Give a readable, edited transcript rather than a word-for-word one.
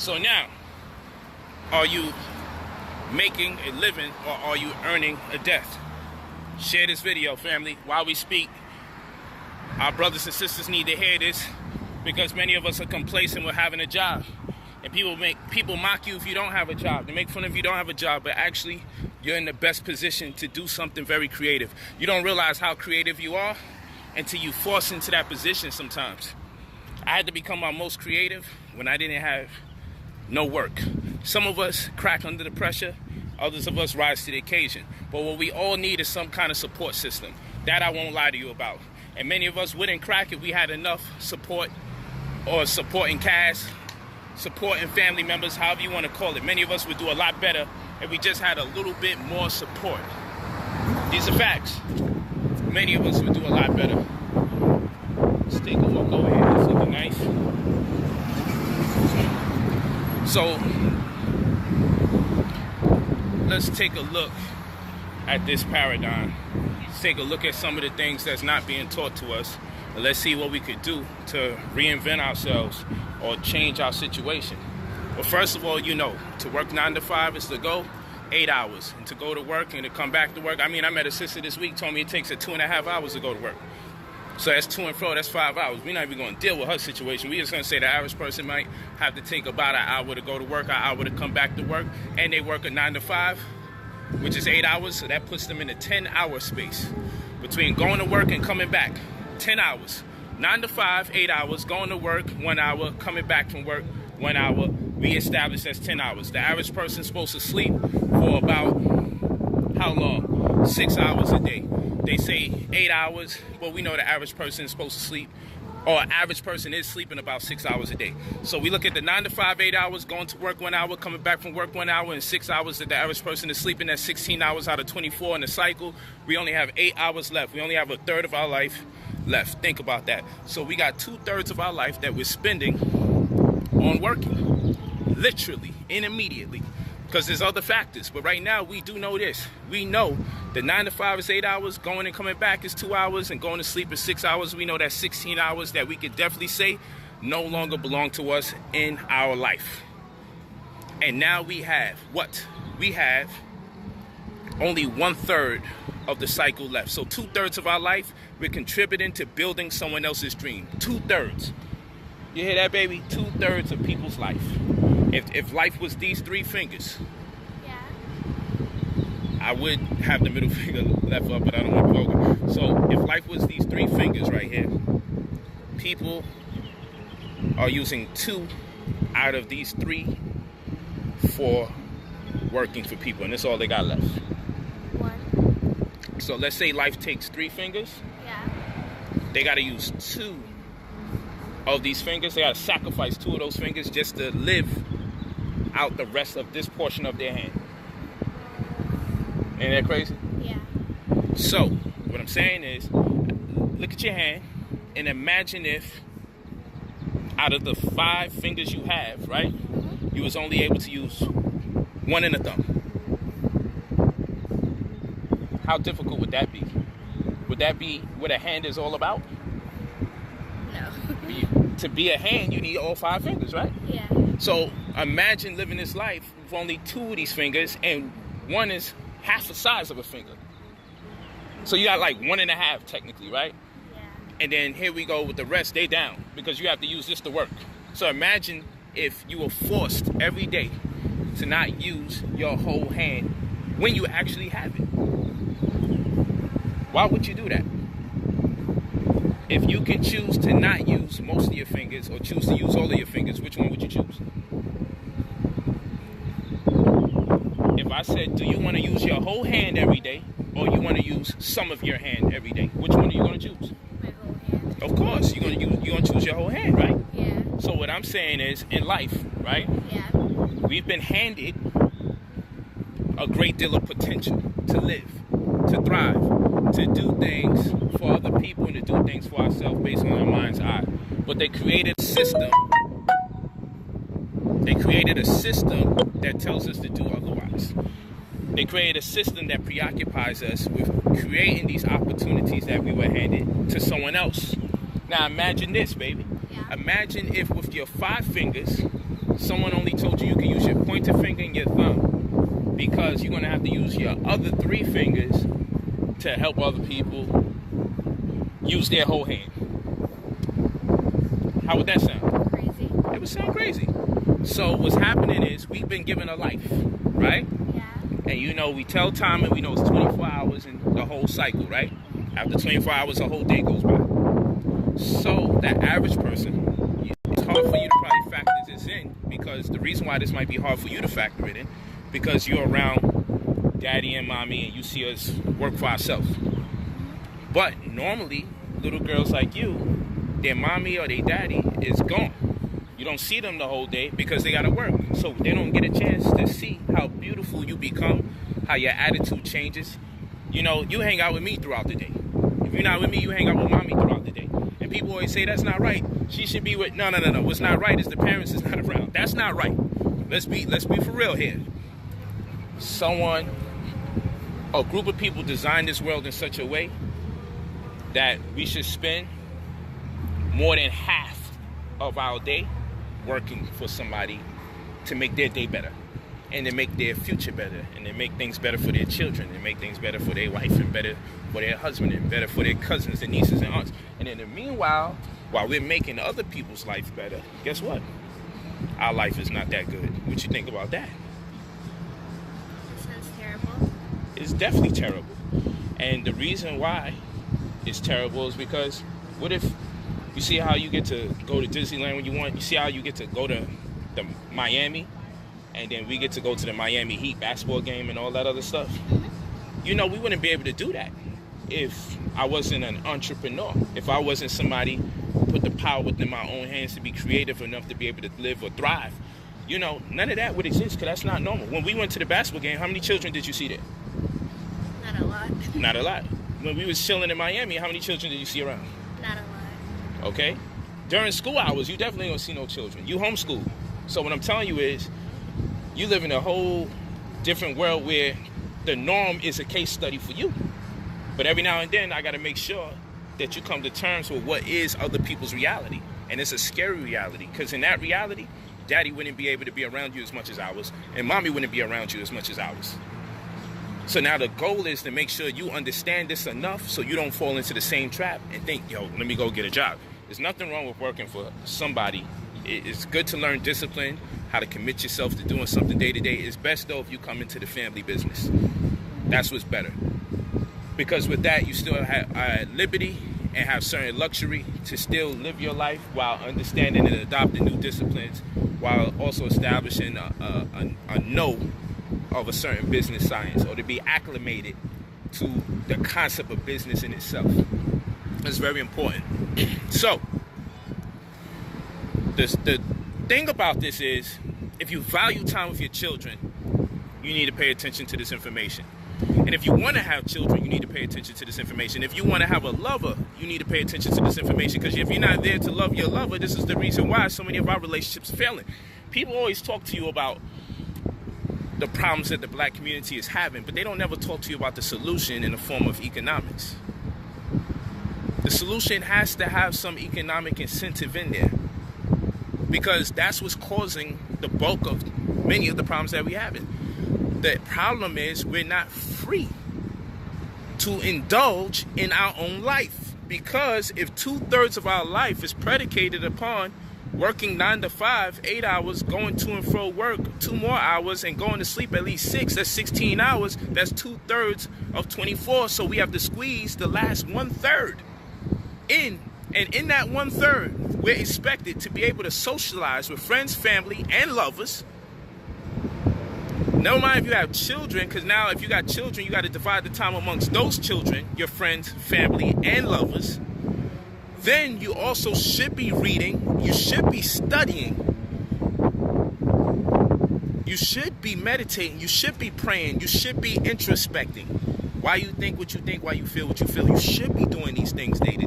So now, are you making a living or are you earning a death? Share this video, family. While we speak, our brothers and sisters need to hear this, because many of us are complacent with having a job. And people mock you if you don't have a job. They make fun of you don't have a job, but actually you're in the best position to do something very creative. You don't realize how creative you are until you force into that position sometimes. I had to become my most creative when I didn't have no work. Some of us crack under the pressure, others of us rise to the occasion. But what we all need is some kind of support system. That I won't lie to you about. And many of us wouldn't crack if we had enough support, or supporting cast, supporting family members, however you want to call it. Many of us would do a lot better if we just had a little bit more support. These are facts. Many of us would do a lot better. Let's take a look over here. This looking nice. So, let's take a look at this paradigm. Let's take a look at some of the things that's not being taught to us. And let's see what we could do to reinvent ourselves or change our situation. But first of all, you know, to work 9 to 5 is to go 8 hours. And to go to work and to come back to work. I mean, I met a sister this week, told me it takes her 2.5 hours to go to work. So that's to and fro, that's 5 hours. We're not even going to deal with her situation. We're just going to say the average person might have to take about an hour to go to work, an hour to come back to work. And they work a 9 to 5, which is 8 hours. So that puts them in a 10-hour space between going to work and coming back. 10 hours. 9 to 5, 8 hours. Going to work, 1 hour. Coming back from work, 1 hour. We established that's 10 hours. The average person's supposed to sleep for about, how long? 6 hours a day. They say 8 hours, but we know the average person is supposed to sleep, or average person is sleeping about 6 hours a day. So we look at the 9 to 5, 8 hours, going to work 1 hour, coming back from work 1 hour, and 6 hours that the average person is sleeping. That's 16 hours out of 24 in the cycle. We only have 8 hours left. We only have a third of our life left. Think about that. So we got 2/3 of our life that we're spending on working, literally and immediately, because there's other factors. But right now we do know this. We know the 9 to 5 is 8 hours, going and coming back is 2 hours, and going to sleep is 6 hours. We know that's 16 hours that we could definitely say no longer belong to us in our life. And now we have what? We have only 1/3 of the cycle left. So 2/3 of our life, we're contributing to building someone else's dream. 2/3. You hear that, baby? 2/3 of people's life. If life was these 3 fingers, yeah, I would have the middle finger left up, but I don't want to vulgar. So if life was these 3 fingers right here, people are using 2 out of these 3 for working for people, and that's all they got left. 1. So let's say life takes 3 fingers. Yeah. They got to use 2 of these fingers. They got to sacrifice 2 of those fingers just to live out the rest of this portion of their hand. Ain't that crazy? Yeah. So what I'm saying is, look at your hand and imagine if out of the 5 fingers you have, right, you was only able to use 1 and a thumb. How difficult would that be? Would that be what a hand is all about? No. To be a hand, you need all 5 fingers, right? Yeah. So imagine living this life with only 2 of these fingers, and 1 is half the size of a finger. So you got like 1.5 technically, right? Yeah. And then here we go with the rest, they down, because you have to use this to work. So imagine if you were forced every day to not use your whole hand when you actually have it. Why would you do that? If you can choose to not use most of your fingers or choose to use all of your fingers, which one would you choose? If I said, do you want to use your whole hand every day, or you want to use some of your hand every day, which one are you going to choose? My whole hand. Of course, you're going to choose your whole hand, right? Yeah. So what I'm saying is, in life, right, Yeah. we've been handed a great deal of potential to live, to thrive, to do things for other people and to do things for ourselves based on our mind's eye. But they created a system. They created a system that tells us to do otherwise. They created a system that preoccupies us with creating these opportunities that we were handed to someone else. Now imagine this, baby. Yeah. Imagine if with your 5 fingers, someone only told you can use your pointer finger and your thumb, because you're going to have to use your other 3 fingers to help other people use their whole hand. How would that sound? Crazy. It would sound crazy. So what's happening is we've been given a life, right? Yeah. And we tell time and we know it's 24 hours in the whole cycle, right? After 24 hours, a whole day goes by. So that average person, it's hard for you to probably factor this in, because the reason why this might be hard for you to factor it in, because you're around daddy and mommy and you see us work for ourselves. But normally, little girls like you, their mommy or their daddy is gone. You don't see them the whole day because they gotta work. So they don't get a chance to see how beautiful you become, how your attitude changes. You hang out with me throughout the day. If you're not with me, you hang out with mommy throughout the day. And people always say, that's not right. She should be with, no. What's not right is the parents is not around. That's not right. Let's be for real here. A group of people designed this world in such a way that we should spend more than half of our day working for somebody to make their day better, and to make their future better, and to make things better for their children, and make things better for their wife, and better for their husband, and better for their cousins and nieces and aunts. And in the meanwhile, while we're making other people's life better, guess what? Our life is not that good. What you think about that? It sounds terrible. It's definitely terrible. And the reason why it's terrible is because what if you see how you get to go to Disneyland when you want? You see how you get to go to the Miami, and then we get to go to the Miami Heat basketball game and all that other stuff? We wouldn't be able to do that if I wasn't an entrepreneur. If I wasn't somebody who put the power within my own hands to be creative enough to be able to live or thrive. None of that would exist, because that's not normal. When we went to the basketball game, how many children did you see there? Not a lot. Not a lot. When we was chilling in Miami, how many children did you see around? Not a lot. Okay? During school hours, you definitely don't see no children. You homeschool. So what I'm telling you is, you live in a whole different world where the norm is a case study for you. But every now and then, I got to make sure that you come to terms with what is other people's reality. And it's a scary reality, because in that reality, daddy wouldn't be able to be around you as much as ours, and mommy wouldn't be around you as much as ours. So now the goal is to make sure you understand this enough so you don't fall into the same trap and think, let me go get a job. There's nothing wrong with working for somebody. It's good to learn discipline, how to commit yourself to doing something day to day. It's best, though, if you come into the family business. That's what's better. Because with that, you still have liberty and have certain luxury to still live your life while understanding and adopting new disciplines, while also establishing a know of a certain business science, or to be acclimated to the concept of business in itself. It's very important. So, the thing about this is, if you value time with your children, you need to pay attention to this information. And if you want to have children, you need to pay attention to this information. If you want to have a lover, you need to pay attention to this information, because if you're not there to love your lover, this is the reason why so many of our relationships are failing. People always talk to you about the problems that the black community is having, but they don't never talk to you about the solution in the form of economics. The solution has to have some economic incentive in there, because that's what's causing the bulk of many of the problems that we're having. The problem is we're not free to indulge in our own life, because if 2/3 of our life is predicated upon working 9 to 5, 8 hours, going to and fro work 2 more hours, and going to sleep at least 6, that's 16 hours, that's 2/3 of 24, so we have to squeeze the last 1/3 in. And in that 1/3, we're expected to be able to socialize with friends, family, and lovers. Never mind if you have children, because now if you got children, you got to divide the time amongst those children, your friends, family, and lovers. Then you also should be reading, you should be studying, you should be meditating, you should be praying, you should be introspecting. Why you think what you think, why you feel what you feel. You should be doing these things day to day.